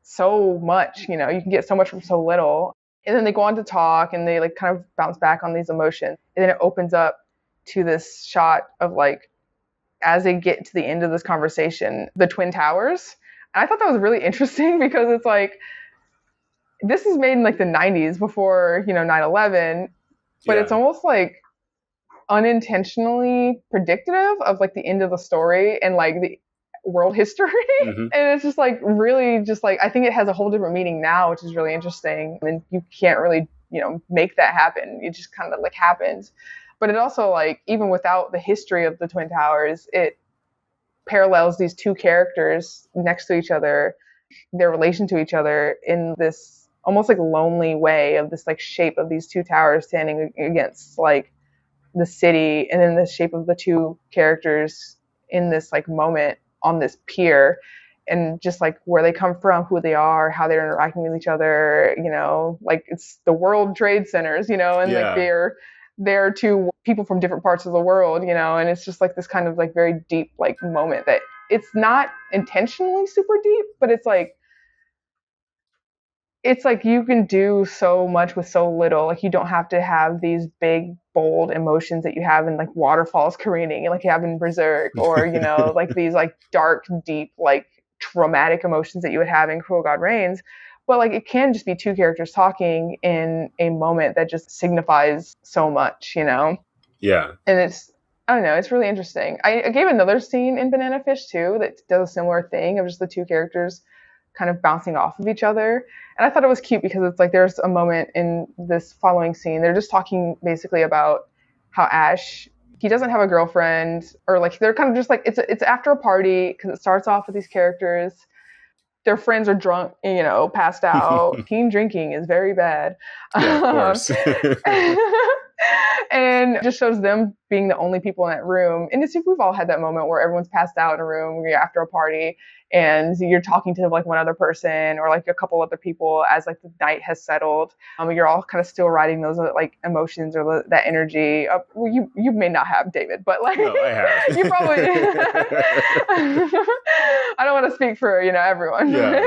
so much. You can get so much from so little. And then they go on to talk, and they like kind of bounce back on these emotions. And then it opens up to this shot of like, as they get to the end of this conversation, the Twin Towers. And I thought that was really interesting because it's like, this is made in like the 90s before, 9/11, but it's almost like unintentionally predictive of like the end of the story and like the world history. And it's just like really just like, I think it has a whole different meaning now, which is really interesting. And you can't really, make that happen. It just kind of like happens. But it also like, even without the history of the Twin Towers, it parallels these two characters next to each other, their relation to each other in this almost like lonely way of this like shape of these two towers standing against like the city, and then the shape of the two characters in this like moment on this pier, and just like where they come from, who they are, how they're interacting with each other, like it's the World Trade Centers, and like they're two people from different parts of the world, and it's just like this kind of like very deep like moment that it's not intentionally super deep, but it's like you can do so much with so little. Like you don't have to have these big, bold emotions that you have in like waterfalls careening, like you have in Berserk, or like these like dark, deep, like traumatic emotions that you would have in Cruel God Reigns. But like it can just be two characters talking in a moment that just signifies so much, Yeah. And I don't know, it's really interesting. I gave another scene in Banana Fish too that does a similar thing of just the two characters kind of bouncing off of each other. And I thought it was cute because it's like there's a moment in this following scene. They're just talking basically about how Ash, he doesn't have a girlfriend, or like they're kind of just like, it's after a party because it starts off with these characters. Their friends are drunk, passed out. Teen drinking is very bad. Yeah, of course. And it just shows them being the only people in that room. And we've all had that moment where everyone's passed out in a room after a party, and you're talking to like one other person or like a couple other people as like the night has settled. You're all kind of still riding those like emotions or that energy. Well, you may not have, David, but like no, I have. You probably. I don't want to speak for everyone. Yeah.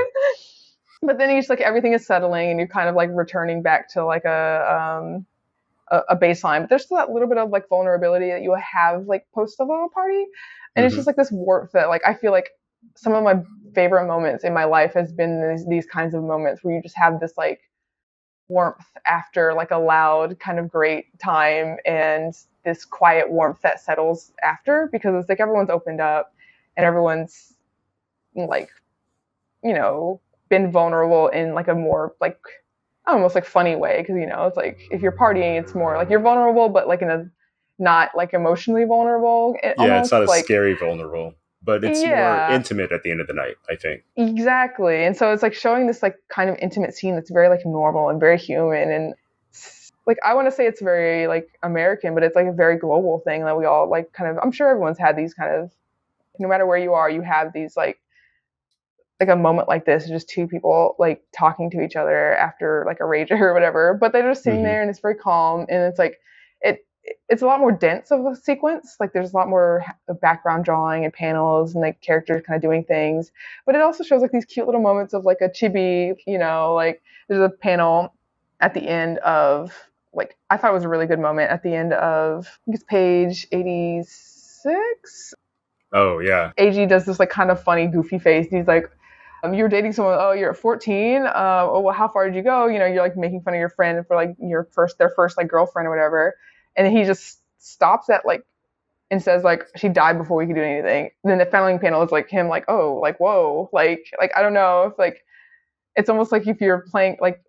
But then it's like everything is settling, and you're kind of like returning back to like a baseline, but there's still that little bit of like vulnerability that you have like post a little party. And it's just like this warmth that like I feel like some of my favorite moments in my life has been these kinds of moments where you just have this like warmth after like a loud kind of great time, and this quiet warmth that settles after, because it's like everyone's opened up and everyone's like been vulnerable in like a more like almost like funny way, because it's like if you're partying, it's more like you're vulnerable, but like in a not like emotionally vulnerable. It's not a like scary vulnerable, but it's more intimate at the end of the night, I think. Exactly. And so it's like showing this like kind of intimate scene that's very like normal and very human, and like I want to say it's very like American, but it's like a very global thing that we all like kind of, I'm sure everyone's had these kind of, no matter where you are, you have these like like a moment like this, just two people like talking to each other after like a rage or whatever, but they're just sitting there and it's very calm, and it's like it it's a lot more dense of a sequence. Like there's a lot more background drawing and panels and like characters kind of doing things, but it also shows like these cute little moments of like a chibi, like there's a panel at the end of, like, I thought it was a really good moment at the end of, I think it's page 86. Oh yeah. AG does this like kind of funny, goofy face. And he's like, "You're dating someone. Oh, you're at 14. Oh, well, how far did you go? You're like making fun of your friend for like their first like girlfriend or whatever." And then he just stops at like and says like, "She died before we could do anything." And then the following panel is like him like, "Oh, like whoa, like I don't know if like it's almost like if you're playing like."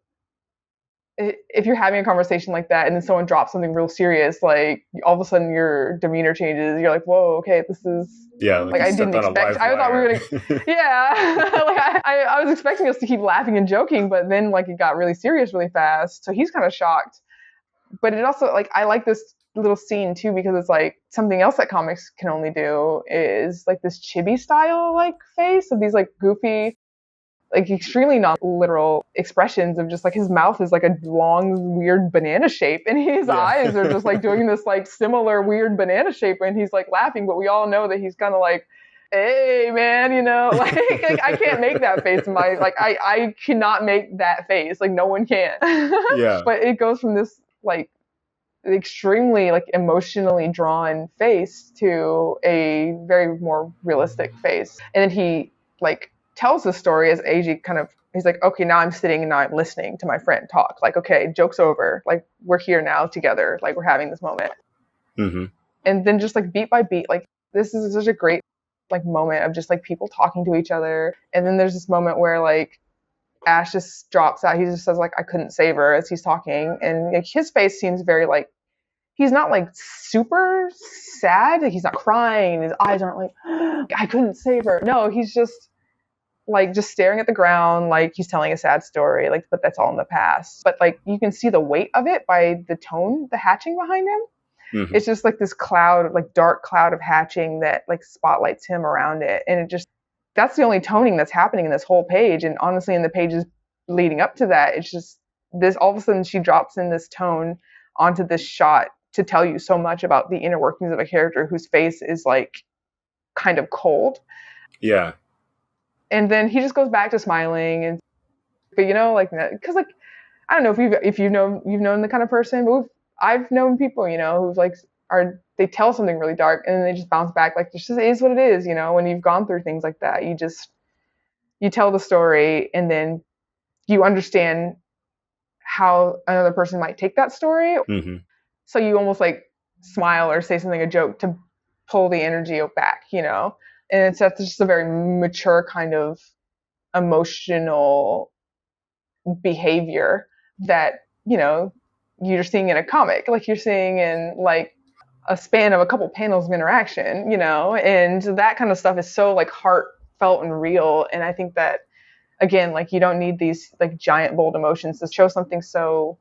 If you're having a conversation like that and then someone drops something real serious, like all of a sudden your demeanor changes. You're like, whoa, okay, this is like I didn't expect. I thought we were gonna, yeah. Like I was expecting us to keep laughing and joking, but then like it got really serious really fast. So he's kind of shocked. But it also like I like this little scene too because it's like something else that comics can only do is like this chibi style like face of these like goofy, like extremely non-literal expressions of just like his mouth is like a long weird banana shape and his eyes are just like doing this like similar weird banana shape and he's like laughing, but we all know that he's kind of like, hey man, like I can't make that face in my like I cannot make that face, like no one can. Yeah. But it goes from this like extremely like emotionally drawn face to a very more realistic face, and then he like tells the story as AG kind of, he's like, okay, now I'm sitting and now I'm listening to my friend talk. Like, okay, joke's over. Like, we're here now together. Like, we're having this moment. Mm-hmm. And then just like beat by beat, like this is such a great like moment of just like people talking to each other. And then there's this moment where like Ash just drops out. He just says like, I couldn't save her as he's talking. And like his face seems very like, he's not like super sad. Like, he's not crying. His eyes aren't like, I couldn't save her. No, he's just like just staring at the ground, like he's telling a sad story, like, but that's all in the past. But like you can see the weight of it by the tone, the hatching behind him. Mm-hmm. It's just like this cloud, like dark cloud of hatching that like spotlights him around it. And it just, that's the only toning that's happening in this whole page. And honestly, in the pages leading up to that, it's just this, all of a sudden she drops in this tone onto this shot to tell you so much about the inner workings of a character whose face is like kind of cold. Yeah. And then he just goes back to smiling, and but like because like I don't know if you've known the kind of person, but I've known people who've like they tell something really dark and then they just bounce back like this just is what it is. When you've gone through things like that, you tell the story and then you understand how another person might take that story. Mm-hmm. So you almost like smile or say something, a joke, to pull the energy back, and that's just a very mature kind of emotional behavior that you're seeing in a comic, like you're seeing in like a span of a couple panels of interaction, and that kind of stuff is so like heartfelt and real. And I think that again, like you don't need these like giant bold emotions to show something so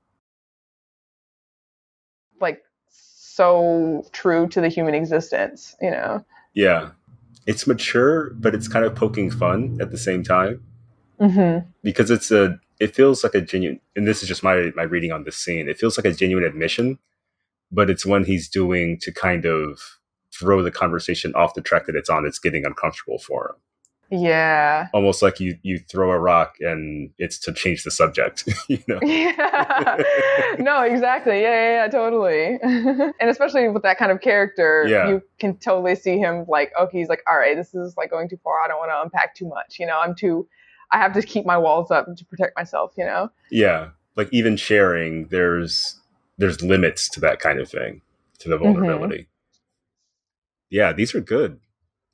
like so true to the human existence, Yeah. It's mature, but it's kind of poking fun at the same time. Mm-hmm. Because it feels like a genuine, and this is just my reading on this scene, it feels like a genuine admission, but it's one he's doing to kind of throw the conversation off the track that it's on. It's getting uncomfortable for him. Yeah. Almost like you throw a rock and it's to change the subject, Yeah. No, exactly. Yeah, totally. And especially with that kind of character, you can totally see him like, okay, he's like, all right, this is like going too far. I don't want to unpack too much. I have to keep my walls up to protect myself, Yeah. Like even sharing, there's limits to that kind of thing, to the vulnerability. Mm-hmm. Yeah, these are good.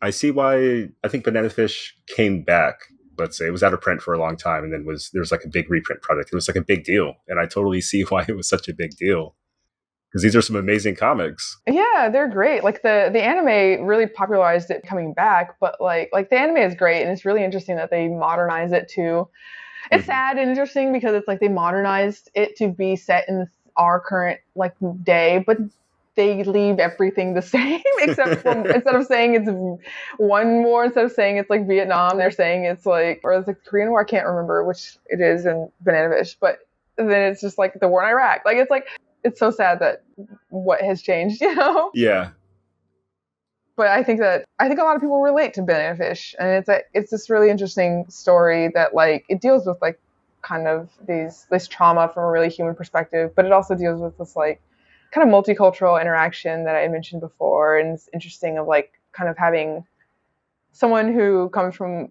I see why I think Banana Fish came back. Let's say it was out of print for a long time, and then there's like a big reprint project. It was like a big deal, and I totally see why it was such a big deal because these are some amazing comics. Yeah, they're great. Like the anime really popularized it coming back, but like the anime is great, and it's really interesting that they modernize it too. It's mm-hmm. sad and interesting because it's like they modernized it to be set in our current like day, but they leave everything the same except from instead of saying it's one war, instead of saying it's like Vietnam, they're saying it's like, or it's like Korean War. I can't remember which it is in Banana Fish, but then it's just like the war in Iraq. Like it's like it's so sad that what has changed, you know. Yeah. But I think a lot of people relate to Banana Fish, and it's this really interesting story that like it deals with like kind of this trauma from a really human perspective, but it also deals with this like kind of multicultural interaction that I mentioned before, and it's interesting of like kind of having someone who comes from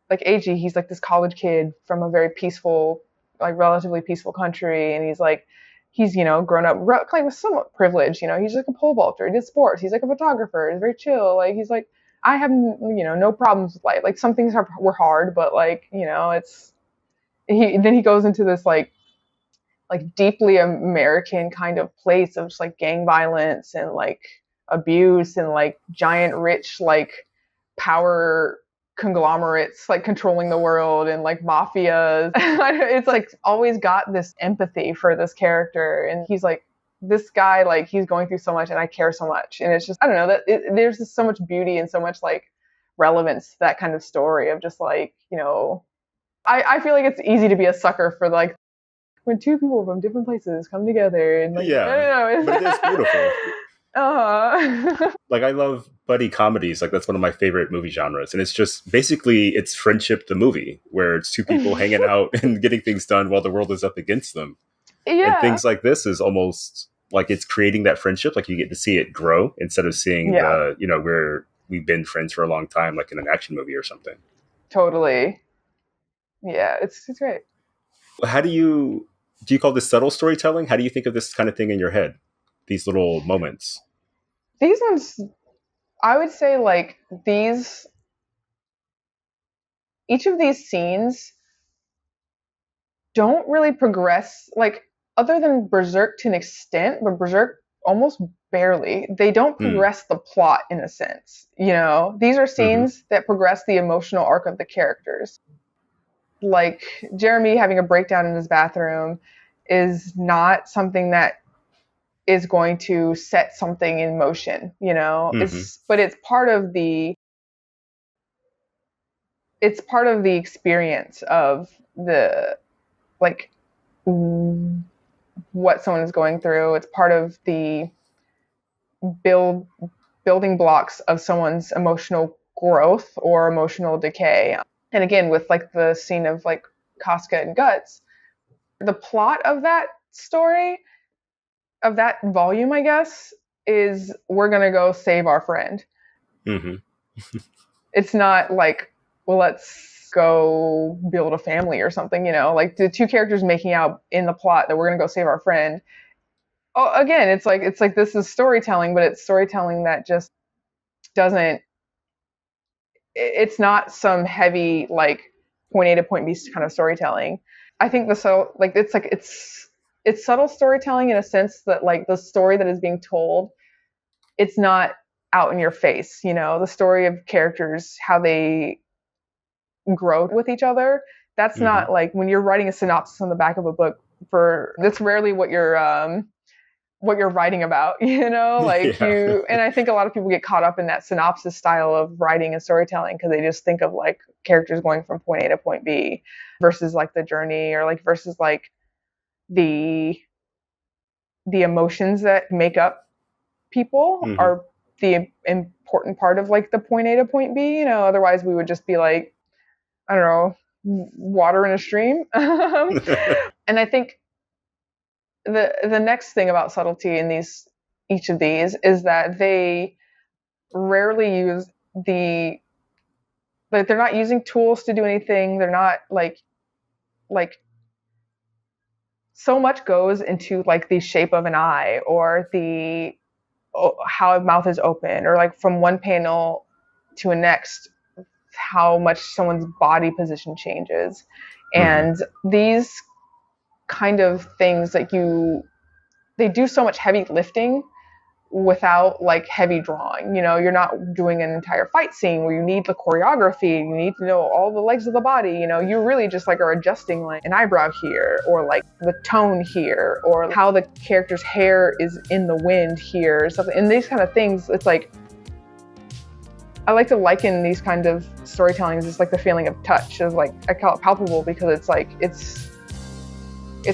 like AG, he's like this college kid from a very peaceful, like relatively peaceful country, and he's you know grown up kind of somewhat privileged, you know, he's like a pole vaulter, he did sports, he's like a photographer, he's very chill, like he's like I have you know no problems with life, like some things were hard, but like you know it's he goes into this like deeply American kind of place of just like gang violence and like abuse and like giant rich like power conglomerates like controlling the world and like mafias. It's like always got this empathy for this character, and he's like this guy, like he's going through so much and I care so much, and it's just I don't know that there's just so much beauty and so much like relevance to that kind of story of just like you know I feel like it's easy to be a sucker for like when two people from different places come together and like Yeah. I don't know, But it is beautiful. uh-huh. Like I love buddy comedies. Like that's one of my favorite movie genres, and it's just basically it's friendship the movie, where it's two people hanging out and getting things done while the world is up against them. And Yeah. things like this is almost like it's creating that friendship. Like you get to see it grow instead of seeing Yeah. the you know where we've been friends for a long time, like in an action movie or something. Totally. Yeah, it's great. How do you call this subtle storytelling? How do you think of this kind of thing in your head? These little moments. These ones, I would say like each of these scenes don't really progress, like other than Berserk to an extent, but Berserk almost barely. They don't progress the plot in a sense, you know? These are scenes that progress the emotional arc of the characters. Like Jeremy having a breakdown in his bathroom is not something that is going to set something in motion, you know? But it's part of the experience of the like what someone is going through. It's part of the building blocks of someone's emotional growth or emotional decay. And again, with like the scene of like Casca and Guts, the plot of that story, of that volume, I guess, is we're gonna go save our friend. It's not like, well, let's go build a family or something, you know, like the two characters making out in the plot that we're gonna go save our friend. Oh, again, it's like this is storytelling, but it's storytelling that just doesn't. It's not some heavy like point A to point B kind of storytelling. I think it's subtle storytelling in a sense that like the story that is being told, it's not out in your face, you know, the story of characters, how they grow with each other. That's not like when you're writing a synopsis on the back of a book that's rarely what you're writing about, you know, like and I think a lot of people get caught up in that synopsis style of writing and storytelling because they just think of like characters going from point A to point B versus like the journey or like versus like the emotions that make up people are the important part of like the point A to point B, you know, otherwise we would just be like, I don't know, water in a stream. And I think the next thing about subtlety in each of these is that they rarely use like they're not using tools to do anything. They're not like so much goes into like the shape of an eye or how a mouth is open or like from one panel to a next how much someone's body position changes. And these kind of things like they do so much heavy lifting without like heavy drawing. You know, you're not doing an entire fight scene where you need the choreography, you need to know all the legs of the body. You know, you really just like are adjusting like an eyebrow here, or like the tone here, or how the character's hair is in the wind here, something. And these kind of things, it's like, I like to liken these kind of storytellings as like the feeling of touch, of like, I call it palpable, because it's like, it's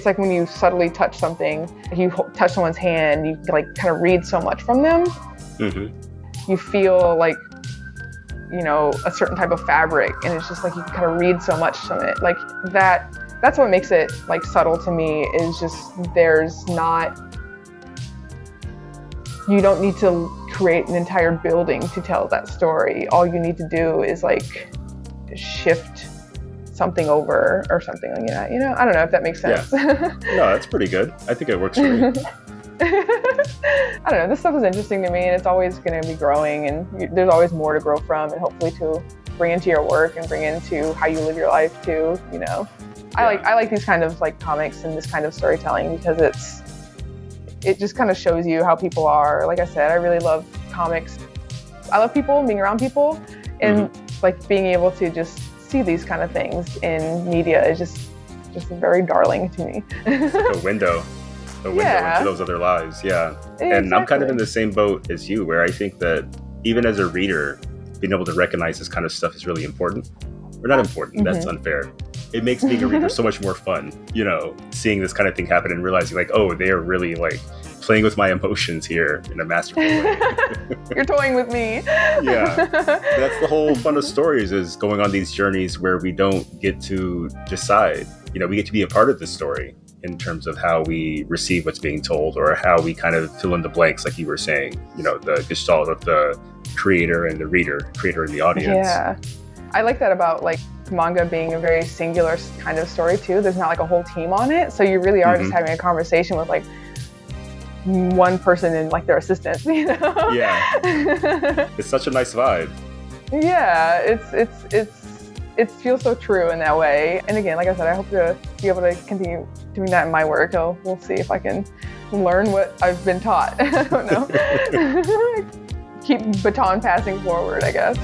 like when you subtly touch something, you touch someone's hand, you like kind of read so much from them. Mm-hmm. You feel like, you know, a certain type of fabric, and it's just like you can kind of read so much from it. Like that's what makes it like subtle to me, is just there's not, you don't need to create an entire building to tell that story. All you need to do is like shift something over or something like that. You know, I don't know if that makes sense. Yeah. No, that's pretty good. I think it works for me. I don't know. This stuff is interesting to me, and it's always going to be growing, and there's always more to grow from, and hopefully to bring into your work and bring into how you live your life too. You know, yeah. I like these kind of like comics and this kind of storytelling, because it just kind of shows you how people are. Like I said, I really love comics. I love people, being around people, and like being able to just see these kind of things in media is just very darling to me. It's like a window into those other lives. Yeah. Exactly. And I'm kind of in the same boat as you, where I think that even as a reader, being able to recognize this kind of stuff is really important. Or not important, that's unfair. It makes being a reader so much more fun, you know, seeing this kind of thing happen and realizing like, oh, they are really like playing with my emotions here in a masterful way. You're toying with me. Yeah. That's the whole fun of stories, is going on these journeys where we don't get to decide. You know, we get to be a part of the story in terms of how we receive what's being told, or how we kind of fill in the blanks, like you were saying, you know, the gestalt of the creator and the reader, creator and the audience. Yeah. I like that about like manga being a very singular kind of story too. There's not like a whole team on it. So you really are just having a conversation with like one person and like their assistant, you know? Yeah. It's such a nice vibe. Yeah, it feels so true in that way. And again, like I said, I hope to be able to continue doing that in my work. We'll see if I can learn what I've been taught. I don't know. Keep baton passing forward, I guess.